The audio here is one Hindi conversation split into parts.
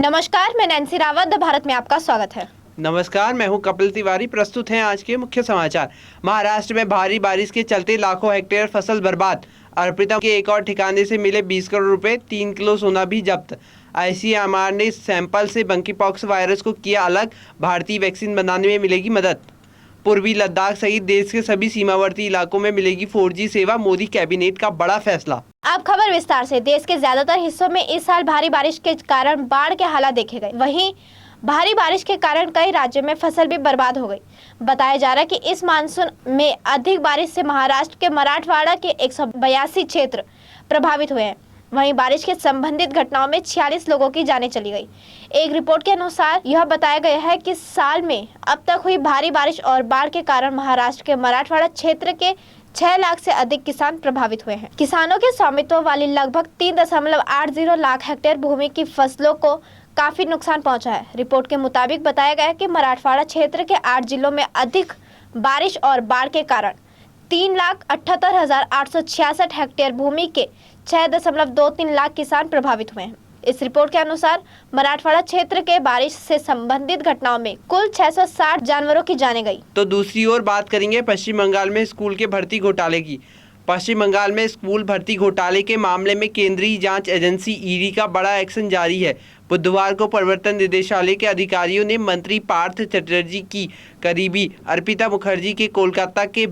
नमस्कार, मैं नैन्सी रावत। द भारत में आपका स्वागत है। नमस्कार, मैं हूं कपिल तिवारी। प्रस्तुत हैं आज के मुख्य समाचार। महाराष्ट्र में भारी बारिश के चलते लाखों हेक्टेयर फसल बर्बाद। अर्पिता के एक और ठिकाने से मिले 20 करोड़ रुपए, 3 किलो सोना भी जब्त। ICMR ने सैंपल से मंकीपॉक्स वायरस को किया अलग। भारतीय वैक्सीन बनाने में मिलेगी मदद। पूर्वी लद्दाख सहित देश के सभी सीमावर्ती इलाकों में मिलेगी 4G सेवा। मोदी कैबिनेट का बड़ा फैसला। अब खबर विस्तार से। देश के ज्यादातर हिस्सों में इस साल भारी बारिश के कारण बाढ़ के हालात देखे गए। वहीं भारी बारिश के कारण कई राज्यों में फसल भी बर्बाद हो गई। बताया जा रहा है कि इस मानसून में अधिक बारिश से महाराष्ट्र के मराठवाड़ा के 182 क्षेत्र प्रभावित हुए हैं। वहीं बारिश के संबंधित घटनाओं में 46 लोगों की जानें चली गई। एक रिपोर्ट के अनुसार यह बताया गया है कि साल में अब तक हुई भारी बारिश और बाढ़ के कारण महाराष्ट्र के मराठवाड़ा क्षेत्र के 6 लाख से अधिक किसान प्रभावित हुए हैं। किसानों के स्वामित्व वाली लगभग 3.80 लाख हेक्टेयर भूमि की फसलों को काफी नुकसान पहुंचा है। रिपोर्ट के मुताबिक बताया गया है कि मराठवाड़ा क्षेत्र के 8 जिलों में अधिक बारिश और बाढ़ के कारण 3,78,866 हेक्टेयर भूमि के 6.23 लाख किसान प्रभावित हुए हैं। इस रिपोर्ट के अनुसार मराठवाड़ा क्षेत्र के बारिश से संबंधित घटनाओं में कुल 660 जानवरों की जानें गई। तो दूसरी ओर बात करेंगे पश्चिम बंगाल में स्कूल के भर्ती घोटाले की। पश्चिम बंगाल में स्कूल भर्ती घोटाले के मामले में केंद्रीय जांच एजेंसी ईडी का बड़ा एक्शन जारी है। बुधवार को प्रवर्तन निदेशालय के अधिकारियों ने मंत्री पार्थ चटर्जी की करीबी अर्पिता मुखर्जी के कोलकाता के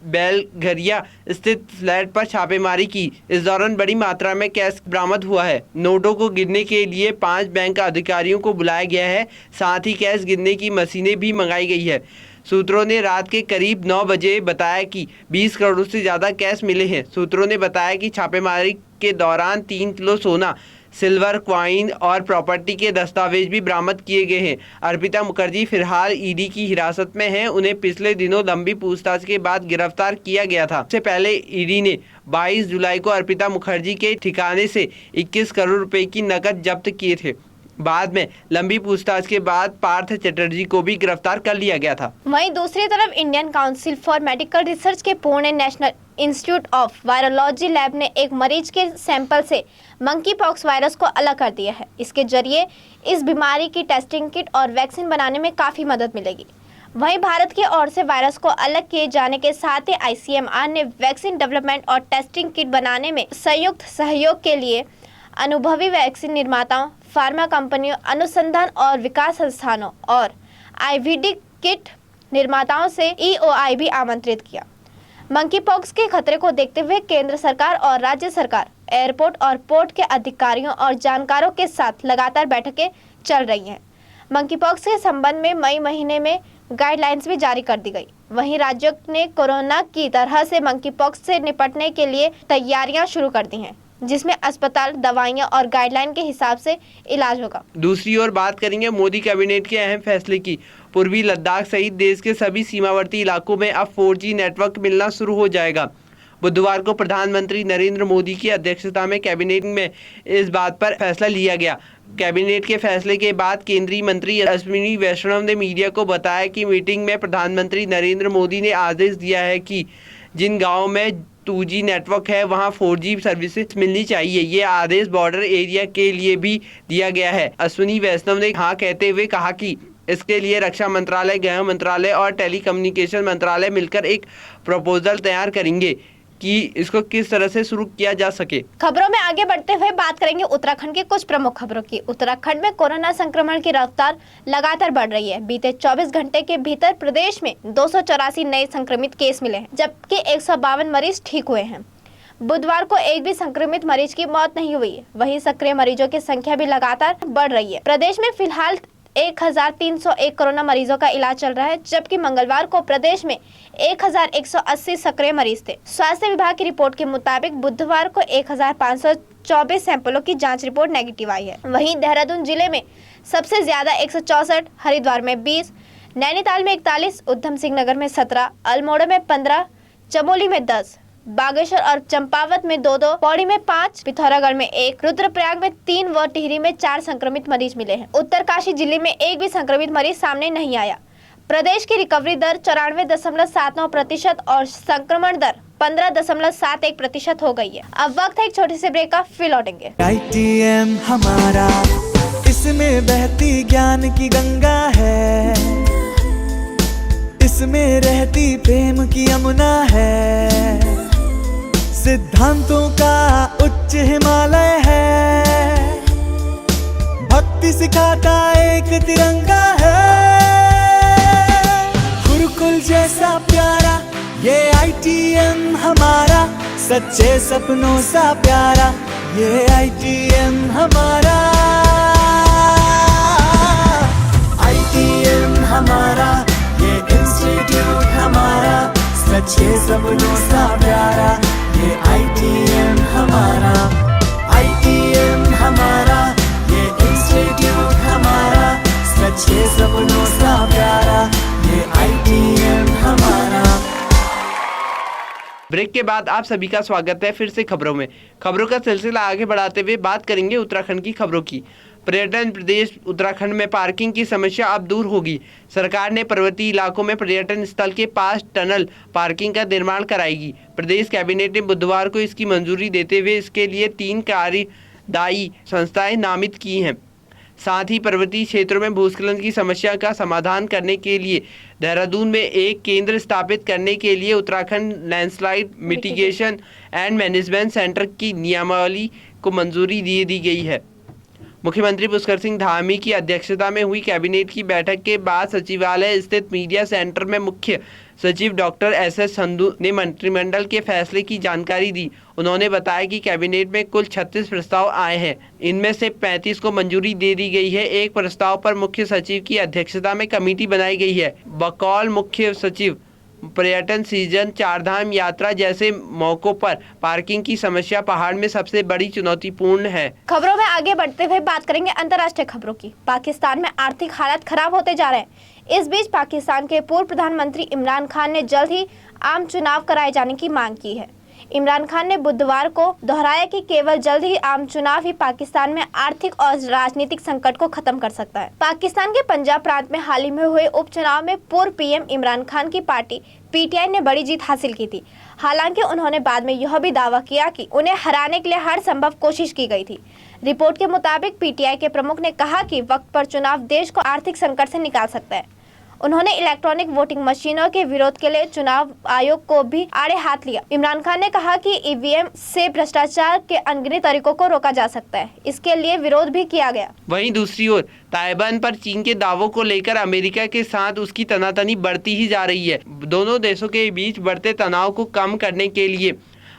बेलघरिया स्थित फ्लैट पर छापेमारी की। इस दौरान बड़ी मात्रा में कैश बरामद हुआ है। नोटों को गिनने के लिए 5 बैंक अधिकारियों को बुलाया गया है। साथ ही कैश गिनने की मशीनें भी मंगाई गई है। सूत्रों ने रात के करीब 9 बजे बताया कि 20 करोड़ से ज़्यादा कैश मिले हैं। सूत्रों ने बताया कि छापेमारी के दौरान 3 किलो सोना, सिल्वर क्वाइन और प्रॉपर्टी के दस्तावेज भी बरामद किए गए हैं। अर्पिता मुखर्जी फिलहाल ईडी की हिरासत में हैं। उन्हें पिछले दिनों लंबी पूछताछ के बाद गिरफ्तार किया गया था। इससे पहले ईडी ने 22 जुलाई को अर्पिता मुखर्जी के ठिकाने से 21 करोड़ रुपए की नकद जब्त किए थे। बाद में लंबी पूछताछ के बाद पार्थ चटर्जी को भी गिरफ्तार कर लिया गया था। वहीं दूसरी तरफ Indian council for medical research के Pune national institute of virology lab ने एक मरीज के सैंपल से मंकीपॉक्स वायरस को अलग कर दिया है। इसके जरिए इस बीमारी की टेस्टिंग किट और वैक्सीन बनाने में काफी मदद मिलेगी। वहीं भारत की ओर से वायरस को अलग किए जाने के साथ ही ICMR ने वैक्सीन डेवलपमेंट और टेस्टिंग किट बनाने में संयुक्त सहयोग के लिए अनुभवी वैक्सीन निर्माताओं, फार्मा कंपनियों, अनुसंधान और विकास संस्थानों और IVD किट निर्माताओं से EOI भी आमंत्रित किया। मंकीपॉक्स के खतरे को देखते हुए केंद्र सरकार और राज्य सरकार एयरपोर्ट और पोर्ट के अधिकारियों और जानकारों के साथ लगातार बैठकें चल रही हैं। मंकीपॉक्स के संबंध में मई महीने में गाइडलाइंस भी जारी कर दी गई। वहीं राज्यों ने कोरोना की तरह से मंकीपॉक्स से निपटने के लिए तैयारियां शुरू कर दी हैं, जिसमें अस्पताल, दवाइयां और गाइडलाइन के हिसाब से इलाज होगा। दूसरी ओर बात करेंगे मोदी कैबिनेट के अहम फैसले की। पूर्वी लद्दाख सहित देश के सभी सीमावर्ती इलाकों में अब 4G नेटवर्क मिलना शुरू हो जाएगा। बुधवार को प्रधानमंत्री नरेंद्र मोदी की अध्यक्षता में कैबिनेट में इस बात पर फैसला लिया गया। कैबिनेट के फैसले के बाद केंद्रीय मंत्री अश्विनी वैष्णव ने मीडिया को बताया कि मीटिंग में प्रधानमंत्री नरेंद्र मोदी ने आदेश दिया है कि जिन गाँव में 2G नेटवर्क है वहां 4G सर्विसेज मिलनी चाहिए। ये आदेश बॉर्डर एरिया के लिए भी दिया गया है। अश्विनी वैष्णव ने हाँ कहते हुए कहा कि इसके लिए रक्षा मंत्रालय, गृह मंत्रालय और टेलीकम्युनिकेशन मंत्रालय मिलकर एक प्रपोजल तैयार करेंगे कि इसको किस तरह से शुरू किया जा सके। खबरों में आगे बढ़ते हुए बात करेंगे उत्तराखंड के कुछ प्रमुख खबरों की। उत्तराखंड में कोरोना संक्रमण की रफ्तार लगातार बढ़ रही है। बीते 24 घंटे के भीतर प्रदेश में 284 नए संक्रमित केस मिले हैं, जबकि 152 मरीज ठीक हुए हैं। बुधवार को एक भी संक्रमित मरीज की मौत नहीं हुई है। वहीं सक्रिय मरीजों की संख्या भी लगातार बढ़ रही है। प्रदेश में फिलहाल 1,301 कोरोना मरीजों का इलाज चल रहा है, जबकि मंगलवार को प्रदेश में 1,180 सक्रिय मरीज थे। स्वास्थ्य विभाग की रिपोर्ट के मुताबिक बुधवार को 1,524 सैंपलों की जांच रिपोर्ट नेगेटिव आई है। वहीं देहरादून जिले में सबसे ज्यादा 164, हरिद्वार में 20, नैनीताल में 41, उधम सिंह नगर में 17, अल्मोड़ा में 15, चमोली में 10, बागेश्वर और चंपावत में 2-2, पौड़ी में 5, पिथौरागढ़ में 1, रुद्रप्रयाग में 3 व टिहरी में 4 संक्रमित मरीज मिले हैं। उत्तरकाशी जिले में एक भी संक्रमित मरीज सामने नहीं आया। प्रदेश की रिकवरी दर 94.79% और संक्रमण दर 15.71% हो गई है। अब वक्त है एक छोटे से ब्रेक का, फिर लौटेंगे। ITM हमारा, इस इसमें बहती ज्ञान की गंगा है, इसमें रहती प्रेम की यमुना है, सिद्धांतों का उच्च हिमालय है, भक्ति सिखाता एक तिरंगा है। गुरुकुल जैसा प्यारा ये ITM हमारा, सच्चे सपनों सा प्यारा ये ITM हमारा, ITM हमारा, ये इंस्टीट्यूट हमारा, सच्चे सपनों सा प्यारा ये ITM हमारा, ITM हमारा, ये इंस्टीट्यूट हमारा, सच्चे सपनों सा प्यारा ये ITM हमारा। ब्रेक के बाद आप सभी का स्वागत है फिर से खबरों में। खबरों का सिलसिला आगे बढ़ाते हुए बात करेंगे उत्तराखंड की खबरों की। पर्यटन प्रदेश उत्तराखंड में पार्किंग की समस्या अब दूर होगी। सरकार ने पर्वतीय इलाकों में पर्यटन स्थल के पास टनल पार्किंग का निर्माण कराएगी। प्रदेश कैबिनेट ने बुधवार को इसकी मंजूरी देते हुए इसके लिए 3 कार्यदायी संस्थाएं नामित की हैं। साथ ही पर्वतीय क्षेत्रों में भूस्खलन की समस्या का समाधान करने के लिए देहरादून में एक केंद्र स्थापित करने के लिए Uttarakhand landslide mitigation and management centre की नियमावली को मंजूरी दी गई है। मुख्यमंत्री पुष्कर सिंह धामी की अध्यक्षता में हुई कैबिनेट की बैठक के बाद सचिवालय स्थित मीडिया सेंटर में मुख्य सचिव डॉक्टर SS संधू ने मंत्रिमंडल के फैसले की जानकारी दी। उन्होंने बताया कि कैबिनेट में कुल 36 प्रस्ताव आए हैं। इनमें से 35 को मंजूरी दे दी गई है। एक प्रस्ताव पर मुख्य सचिव की अध्यक्षता में कमेटी बनाई गई है। बकौल मुख्य सचिव पर्यटन सीजन, चारधाम यात्रा जैसे मौकों पर पार्किंग की समस्या पहाड़ में सबसे बड़ी चुनौतीपूर्ण है। खबरों में आगे बढ़ते हुए बात करेंगे अंतर्राष्ट्रीय खबरों की। पाकिस्तान में आर्थिक हालात खराब होते जा रहे हैं। इस बीच पाकिस्तान के पूर्व प्रधानमंत्री इमरान खान ने जल्द ही आम चुनाव कराए जाने की मांग की है। इमरान खान ने बुधवार को दोहराया कि केवल जल्द ही आम चुनाव ही पाकिस्तान में आर्थिक और राजनीतिक संकट को खत्म कर सकता है। पाकिस्तान के पंजाब प्रांत में हाल ही में हुए उपचुनाव में पूर्व PM इमरान खान की पार्टी PTI ने बड़ी जीत हासिल की थी। हालांकि उन्होंने बाद में यह भी दावा किया कि उन्हें हराने के लिए हर संभव कोशिश की गई थी। रिपोर्ट के मुताबिक PTI के प्रमुख ने कहा कि वक्त पर चुनाव देश को आर्थिक संकट से निकाल सकता है। उन्होंने इलेक्ट्रॉनिक वोटिंग मशीनों के विरोध के लिए चुनाव आयोग को भी आड़े हाथ लिया। इमरान खान ने कहा कि EVM से भ्रष्टाचार के अनगिनत तरीकों को रोका जा सकता है। इसके लिए विरोध भी किया गया। वहीं दूसरी ओर ताइवान पर चीन के दावों को लेकर अमेरिका के साथ उसकी तनातनी बढ़ती ही जा रही है। दोनों देशों के बीच बढ़ते तनाव को कम करने के लिए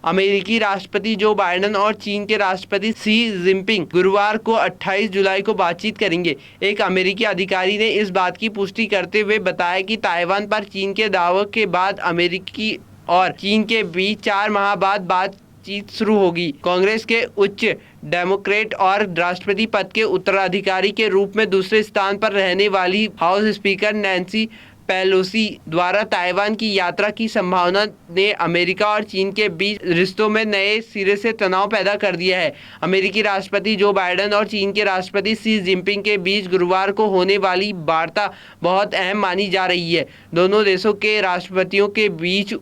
अमेरिकी राष्ट्रपति जो बाइडेन और चीन के राष्ट्रपति शी जिनपिंग गुरुवार को 28 जुलाई को बातचीत करेंगे। एक अमेरिकी अधिकारी ने इस बात की पुष्टि करते हुए बताया कि ताइवान पर चीन के दावों के बाद अमेरिकी और चीन के बीच 4 माह बाद बातचीत शुरू होगी। कांग्रेस के उच्च डेमोक्रेट और राष्ट्रपति पद के उत्तराधिकारी के रूप में दूसरे स्थान पर रहने वाली हाउस स्पीकर नैन्सी पेलोसी द्वारा ताइवान की यात्रा की संभावना ने अमेरिका और चीन के बीच रिश्तों में नए सिरे से तनाव पैदा कर दिया है। अमेरिकी राष्ट्रपति जो बाइडेन और चीन के राष्ट्रपति शी जिनपिंग के बीच गुरुवार को होने वाली वार्ता बहुत अहम मानी जा रही है। दोनों देशों के राष्ट्रपतियों के बीच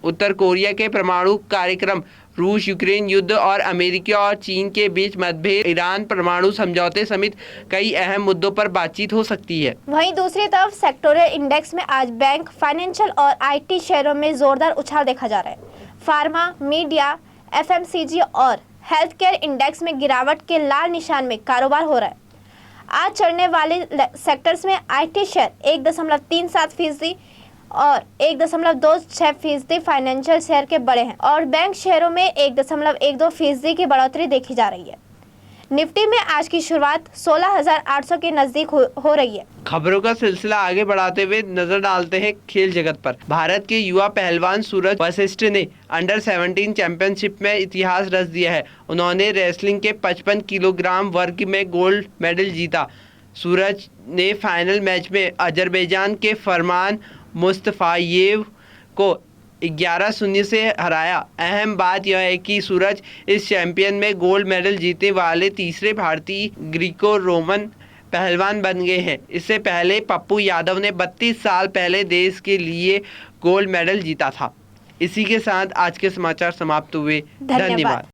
उत्तर कोरिया के परमाणु कार्यक्रम, रूस यूक्रेन युद्ध और अमेरिका और चीन के बीच मतभेद, ईरान परमाणु समझौते समेत कई अहम मुद्दों पर बातचीत हो सकती है। वहीं दूसरी तरफ सेक्टोरियल इंडेक्स में आज बैंक, फाइनेंशियल और IT शेयरों में जोरदार उछाल देखा जा रहा है। फार्मा, मीडिया, FMCG और हेल्थ केयर इंडेक्स में गिरावट के लाल निशान में कारोबार हो रहा है। आज चढ़ने वाले सेक्टर्स में IT शेयर 1.37% और 1.26% फाइनेंशियल शेयर के बड़े हैं और बैंक शेयरों में 1.12% की बढ़ोतरी देखी जा रही है। निफ्टी में आज की शुरुआत 16,800 के नजदीक हो रही है। खबरों का सिलसिला आगे बढ़ाते हुए नजर डालते हैं खेल जगत पर। भारत के युवा पहलवान सूरज वशिष्ठ ने अंडर-17 चैंपियनशिप में इतिहास रच दिया है। उन्होंने रेसलिंग के 55 किलोग्राम वर्ग में गोल्ड मेडल जीता। सूरज ने फाइनल मैच में अजरबैजान के फरमान मुस्तफायेव को 11-0 से हराया। अहम बात यह है कि सूरज इस चैंपियन में गोल्ड मेडल जीतने वाले तीसरे भारतीय ग्रीको रोमन पहलवान बन गए हैं। इससे पहले पप्पू यादव ने 32 साल पहले देश के लिए गोल्ड मेडल जीता था। इसी के साथ आज के समाचार समाप्त हुए। धन्यवाद।